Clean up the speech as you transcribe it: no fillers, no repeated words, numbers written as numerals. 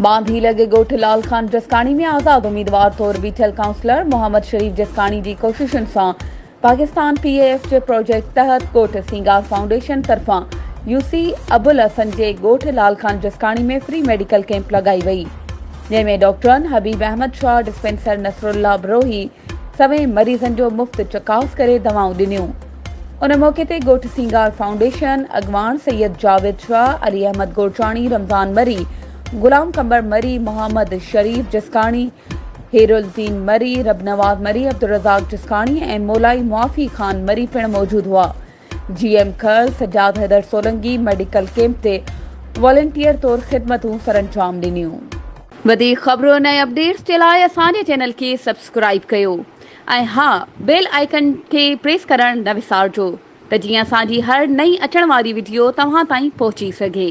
बांधी लगे ॻोठ लाल खान जसकानी में आज़ाद उम्मीदवार तौर बीठल काउंसलर मोहम्मद शरीफ जसकानी जी कोशिशुनि सां पाकिस्तान PAF जे प्रोजेक्ट तहत ॻोठ सिंगार फाउंडेशन तरफ़ां UC अबुल हसन जे ॻोठ लाल खान जसकानी में फ्री मेडिकल कैंप लगाई वई, जंहिंमें डॉक्टरनि हबीब अहमद शाह, डिस्पेंसर नसरुल्ला बरोही सभई मरीज़नि जो मुफ़्त चकास करे दवाऊं ॾिनियूं। उन मौके ते ॻोठ सिंगार फाउंडेशन अॻवान सैयद जावेद शाह, अली अहमद गोरचाणी, रमज़ान मरी, गुलाम कंबर मरी, मोहम्मद शरीफ जसकानी, हेरुद्दीन मरी, रबनवाज मरी, अब्दुल रज़ाक जसकानी ऐं मौलाई मुआफ़ी खान मरी पिणु मौजूद हुआ। GM खल सजाद हैदर सोलंकी मेडिकल कैंप ते वॉलंटियर तौर ख़िदमतूं सरअंजाम ॾिनियूं। वधीक ख़बरुनि ऐं अपडेट्स जे लाइ असांजे चैनल खे सब्सक्राइब कयो ऐं हा, बेल आइकन खे प्रेस करणु न विसारिजो त जीअं असांजी हर नई अचण वारी वीडियो तव्हां ताईं पहुची सघे।